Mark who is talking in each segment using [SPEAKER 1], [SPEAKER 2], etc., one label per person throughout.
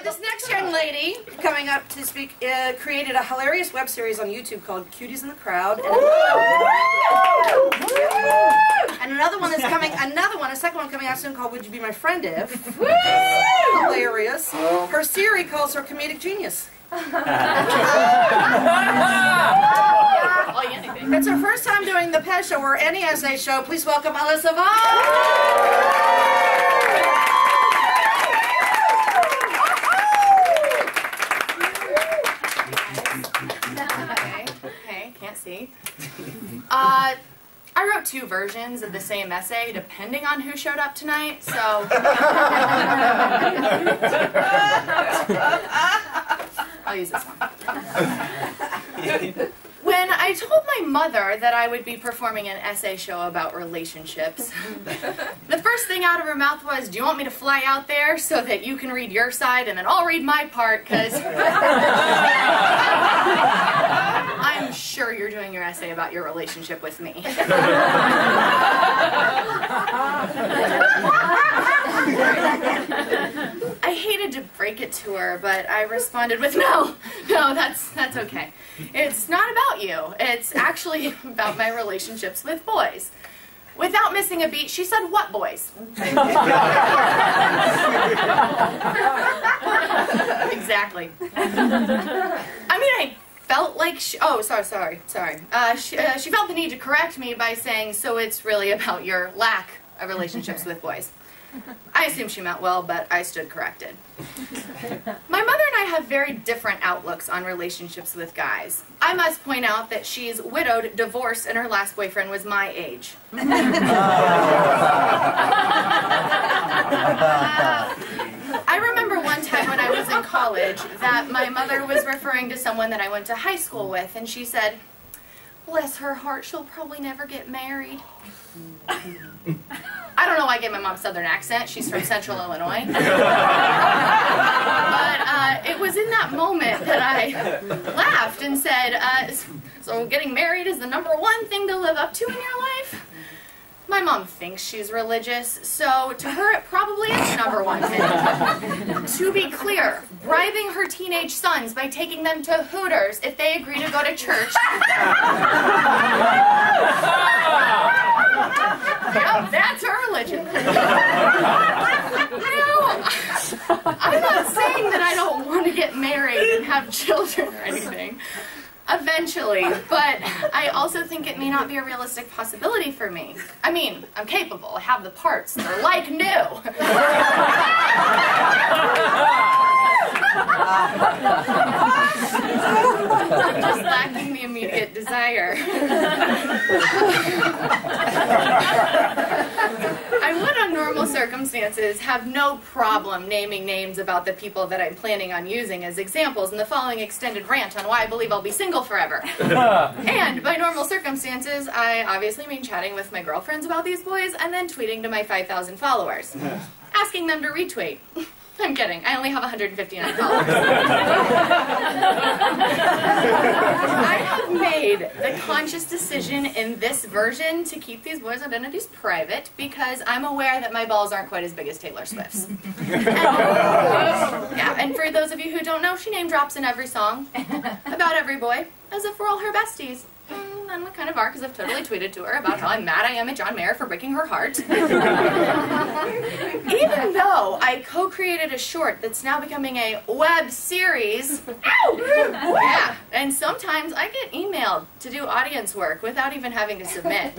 [SPEAKER 1] This next young lady coming up to speak created a hilarious web series on YouTube called Cuties in the Crowd. And another one is coming, a second one coming out soon called Would You Be My Friend If? Hilarious. Her series calls her comedic genius. It's her first time doing the PEZ show or any essay show. Please welcome Alyssa Vaughan.
[SPEAKER 2] Okay, can't see. I wrote 2 versions of the same essay, depending on who showed up tonight, so... I'll use this one. When I told my mother that I would be performing an essay show about relationships, the first thing out of her mouth was, do you want me to fly out there so that you can read your side and then I'll read my part, because I'm sure you're doing your essay about your relationship with me. I hated to break it to her, but I responded with, no, that's okay. It's not about you. It's actually about my relationships with boys. Without missing a beat, she said, what boys? Exactly. I mean, I felt like she felt the need to correct me by saying, so it's really about your lack of relationships with boys. I assumed she meant well, but I stood corrected. My mother and I have very different outlooks on relationships with guys. I must point out that she's widowed, divorced, and her last boyfriend was my age. I remember one time when I was in college that my mother was referring to someone that I went to high school with, and she said, bless her heart, she'll probably never get married. I don't know why I gave my mom a southern accent. She's from central Illinois. But it was in that moment that I laughed and said, so getting married is the #1 thing to live up to in your life? My mom thinks she's religious, so to her it probably is the #1 thing. To be clear, bribing her teenage sons by taking them to Hooters if they agree to go to church. Yeah, that's her religion. I'm not saying that I don't want to get married and have children or anything. Eventually, but I also think it may not be a realistic possibility for me. I mean, I'm capable, I have the parts, they're like new. I'm just lacking the immediate desire. I would, under normal circumstances, have no problem naming names about the people that I'm planning on using as examples in the following extended rant on why I believe I'll be single forever. And by normal circumstances, I obviously mean chatting with my girlfriends about these boys and then tweeting to my 5,000 followers, asking them to retweet. I'm kidding. I only have 159 followers. I have made the conscious decision in this version to keep these boys' identities private because I'm aware that my balls aren't quite as big as Taylor Swift's. And for those of you who don't know, she name drops in every song about every boy, as if we're all her besties. And we kind of are, because I've totally tweeted to her about how I'm mad I am at John Mayer for breaking her heart. Even though I co-created a short that's now becoming a web series. Ow! Yeah, and sometimes I get emailed to do audience work without even having to submit.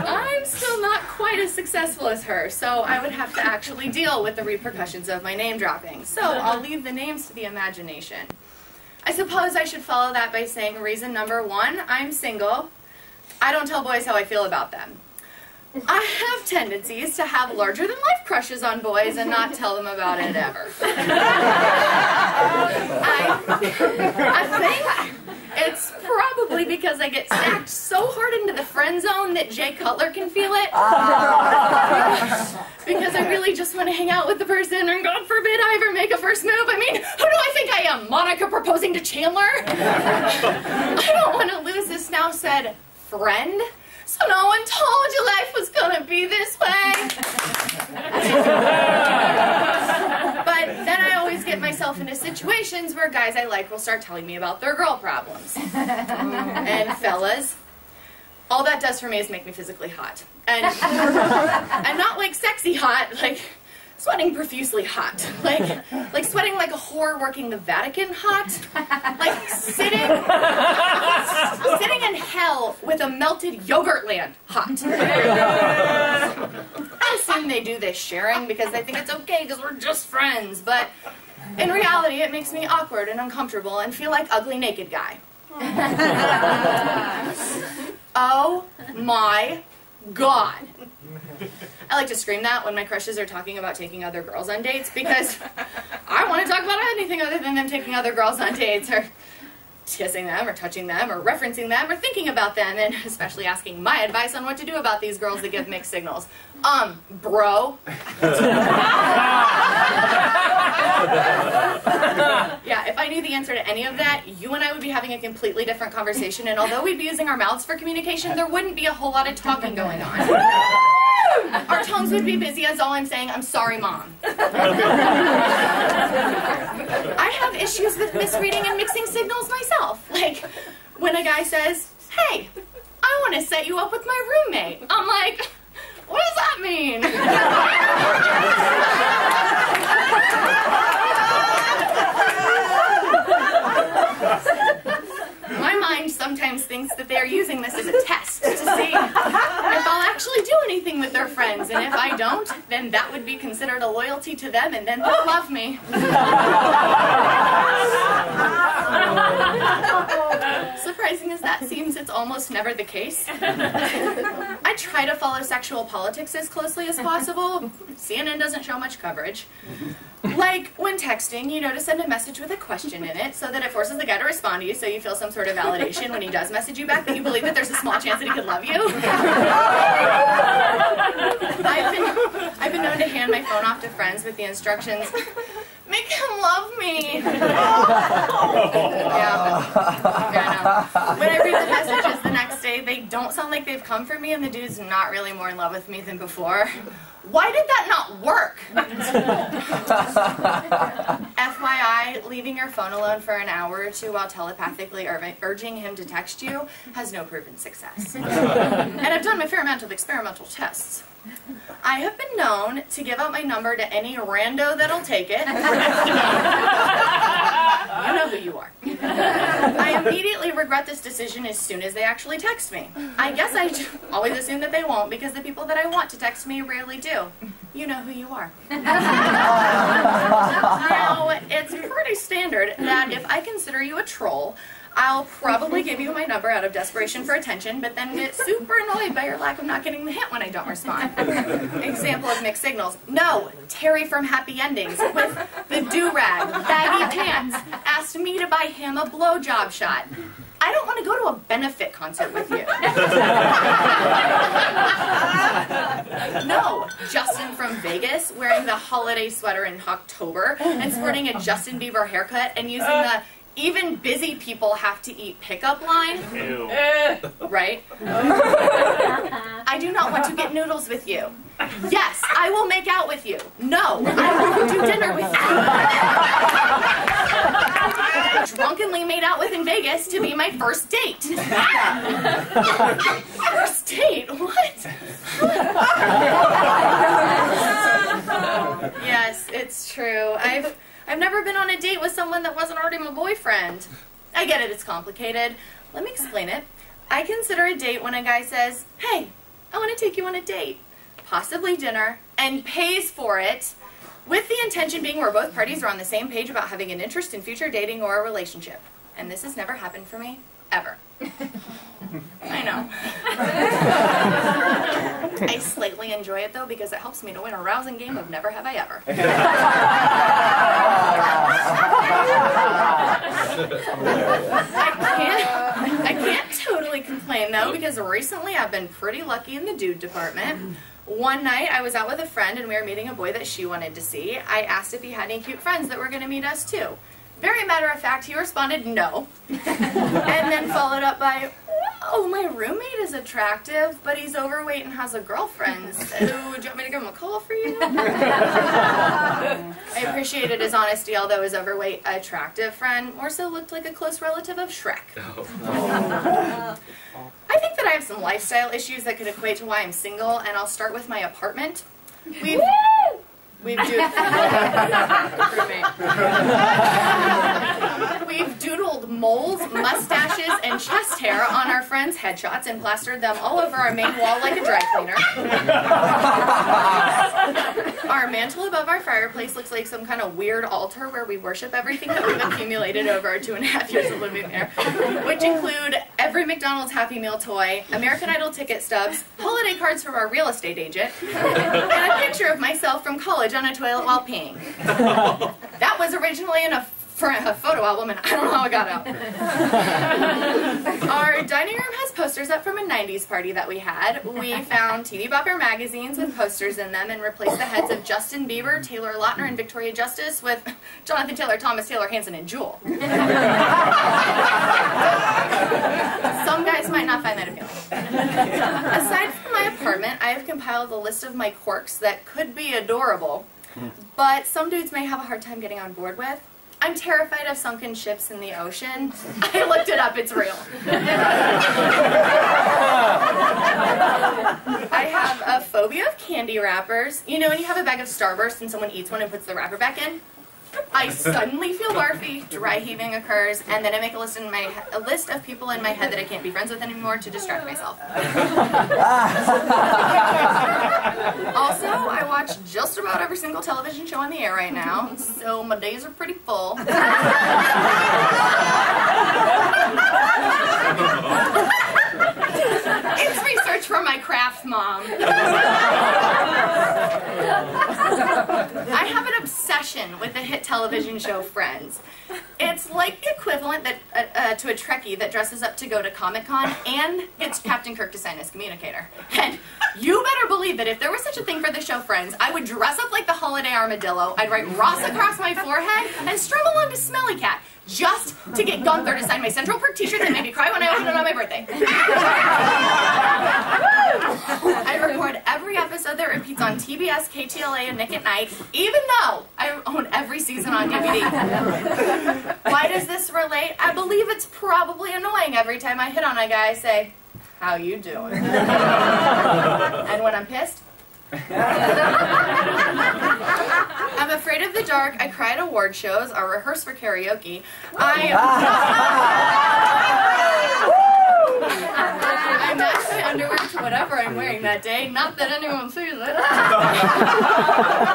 [SPEAKER 2] I'm still not quite as successful as her, so I would have to actually deal with the repercussions of my name dropping. So I'll leave the names to the imagination. I suppose I should follow that by saying reason #1, I'm single. I don't tell boys how I feel about them. I have tendencies to have larger-than-life crushes on boys and not tell them about it ever. I think it's probably because I get stacked so hard into the friend zone that Jay Cutler can feel it. Because I really just want to hang out with the person, and God forbid I ever make a first move. I mean, who do I think I am, Monica proposing to Chandler? I don't want to lose this now said friend? So no one told you life was gonna be this way. But then I always get myself into situations where guys I like will start telling me about their girl problems. And fellas, all that does for me is make me physically hot. And I'm not like sexy hot, like sweating profusely hot. Like sweating like a whore working the Vatican hot. Like sitting in hell with a melted yogurt land hot. I assume they do this sharing because they think it's okay because we're just friends, but in reality it makes me awkward and uncomfortable and feel like ugly naked guy. Oh my God. I like to scream that when my crushes are talking about taking other girls on dates because I want to talk about anything other than them taking other girls on dates or kissing them or touching them or referencing them or thinking about them, and especially asking my advice on what to do about these girls that give mixed signals. Bro. Yeah, if I knew the answer to any of that, you and I would be having a completely different conversation, and although we'd be using our mouths for communication, there wouldn't be a whole lot of talking going on. Our tongues would be busy as all I'm saying, I'm sorry, Mom. I have issues with misreading and mixing signals myself. Like, when a guy says, hey, I want to set you up with my roommate. I'm like, what does that mean? My mind sometimes thinks that they are using this as a test to see if I'll actually do anything with their friends, and if I don't, then that would be considered a loyalty to them, and then they'll love me. Surprising as that seems, it's almost never the case. I try to follow sexual politics as closely as possible. CNN doesn't show much coverage. Like, when texting, you know to send a message with a question in it so that it forces the guy to respond to you so you feel some sort of validation when he does message you back that you believe that there's a small chance that he could love you. I've been known to hand my phone off to friends with the instructions, make him love me. Yeah, I know. When I read the messages the next day, they don't sound like they've come for me and the dude's not really more in love with me than before. Why did that not work? FYI, leaving your phone alone for an hour or two while telepathically urging him to text you has no proven success. And I've done my fair amount of experimental tests. I have been known to give out my number to any rando that'll take it. You know who you are. I immediately regret this decision as soon as they actually text me. I guess I always assume that they won't because the people that I want to text me rarely do. You know who you are. Now, it's pretty standard that if I consider you a troll, I'll probably give you my number out of desperation for attention, but then get super annoyed by your lack of not getting the hint when I don't respond. Example of mixed signals. No, Terry from Happy Endings with the do-rag, baggy pants, asked me to buy him a blowjob shot. I don't want to go to a benefit concert with you. No, Justin from Vegas wearing the holiday sweater in October and sporting a Justin Bieber haircut and using the even busy people have to eat pickup line.
[SPEAKER 3] Ew.
[SPEAKER 2] Right? I do not want to get noodles with you. Yes, I will make out with you. No, I won't do dinner with you. Drunkenly made out with in Vegas to be my first date. First date? What? Yes, it's true. I've never been on a date with someone that wasn't already my boyfriend. I get it, it's complicated. Let me explain it. I consider a date when a guy says, hey, I want to take you on a date, possibly dinner, and pays for it, with the intention being where both parties are on the same page about having an interest in future dating or a relationship. And this has never happened for me, ever. I know. I slightly enjoy it though because it helps me to win a rousing game of Never Have I Ever. I can't totally complain though because recently I've been pretty lucky in the dude department. One night I was out with a friend and we were meeting a boy that she wanted to see. I asked if he had any cute friends that were going to meet us too. Very matter of fact, he responded no. And then followed up by, oh, my roommate is attractive, but he's overweight and has a girlfriend. So, do you want me to give him a call for you? I appreciated his honesty, although his overweight, attractive friend more so looked like a close relative of Shrek. I think that I have some lifestyle issues that could equate to why I'm single, and I'll start with my apartment. We've doodled moles, mustaches, and chest hair on our friends' headshots and plastered them all over our main wall like a dry cleaner. Our mantle above our fireplace looks like some kind of weird altar where we worship everything that we've accumulated over our 2.5 years of living there, which include every McDonald's Happy Meal toy, American Idol ticket stubs, holiday cards from our real estate agent, and a picture of myself from college on a toilet while peeing. That was originally in a photo album, and I don't know how it got out. Our dining room has posters up from a 90s party that we had. We found TV Bopper magazines with posters in them and replaced the heads of Justin Bieber, Taylor Lautner, and Victoria Justice with Jonathan Taylor, Thomas Taylor, Hanson, and Jewel. Some guys might not find that appealing. Aside from my apartment, I have compiled a list of my quirks that could be adorable, but some dudes may have a hard time getting on board with. I'm terrified of sunken ships in the ocean. I looked it up, it's real. I have a phobia of candy wrappers. You know when you have a bag of Starburst and someone eats one and puts the wrapper back in? I suddenly feel barfy, dry heaving occurs, and then I make a list of people in my head that I can't be friends with anymore to distract myself. Also, I watch just about every single television show on the air right now, so my days are pretty full. It's research for my craft, Mom. I have an obsession with the hit television show Friends. It's like the equivalent to a Trekkie that dresses up to go to Comic-Con and gets Captain Kirk to sign his communicator. And you better believe that if there was such a thing for the show Friends, I would dress up like the holiday armadillo, I'd write Ross across my forehead, and strum along to Smelly Cat, just to get Gunther to sign my Central Perk t-shirt that made me cry when I opened it on my birthday. I record every episode that repeats on TBS, KTLA, and Nick at Night, even though I own every season on DVD. Why does this relate? I believe it's probably annoying every time I hit on a guy, I say, "How you doing?" And when I'm pissed, I'm afraid of the dark, I cry at award shows, or rehearse for karaoke. I match my underwear to whatever I'm wearing that day, not that anyone sees it.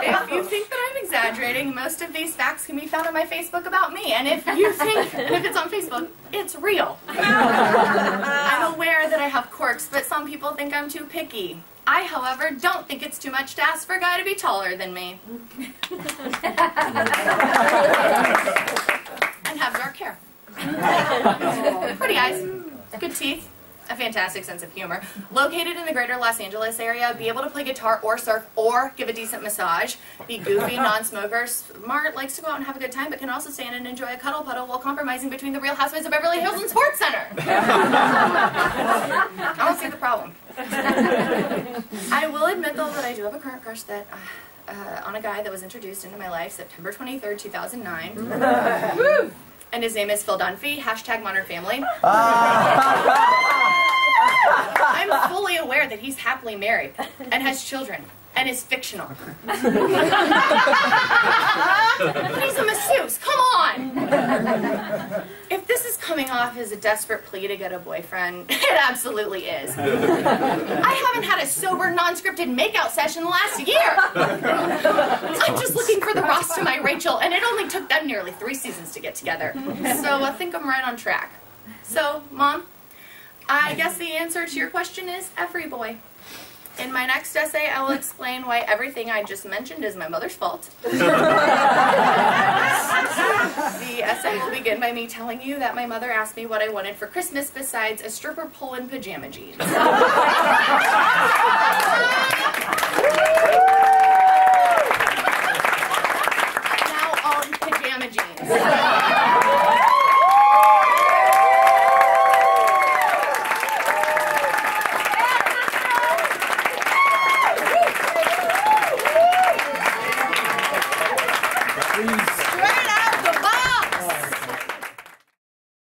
[SPEAKER 2] If you think that I'm exaggerating, most of these facts can be found on my Facebook about me, and if you think, and if it's on Facebook, it's real. I'm aware that I have quirks, but some people think I'm too picky. I, however, don't think it's too much to ask for a guy to be taller than me. And have dark hair. Pretty eyes. Good teeth. A fantastic sense of humor. Located in the greater Los Angeles area, be able to play guitar or surf or give a decent massage. Be goofy, non-smoker, smart, likes to go out and have a good time, but can also stand and enjoy a cuddle puddle while compromising between the Real Housewives of Beverly Hills and Sports Center. I don't see the problem. I will admit, though, that I do have a current crush that on a guy that was introduced into my life September 23rd, 2009. And his name is Phil Dunphy, #ModernFamily. I'm fully aware that he's happily married and has children and is fictional. But he's a masseuse, come on! If this is coming off as a desperate plea to get a boyfriend, it absolutely is. I haven't had a sober, non-scripted makeout session last year. I'm just looking for the Ross to my Rachel, and it only took them nearly 3 seasons to get together. So I think I'm right on track. So, Mom, I guess the answer to your question is every boy. In my next essay, I will explain why everything I just mentioned is my mother's fault. The essay will begin by me telling you that my mother asked me what I wanted for Christmas besides a stripper pole and pajama jeans.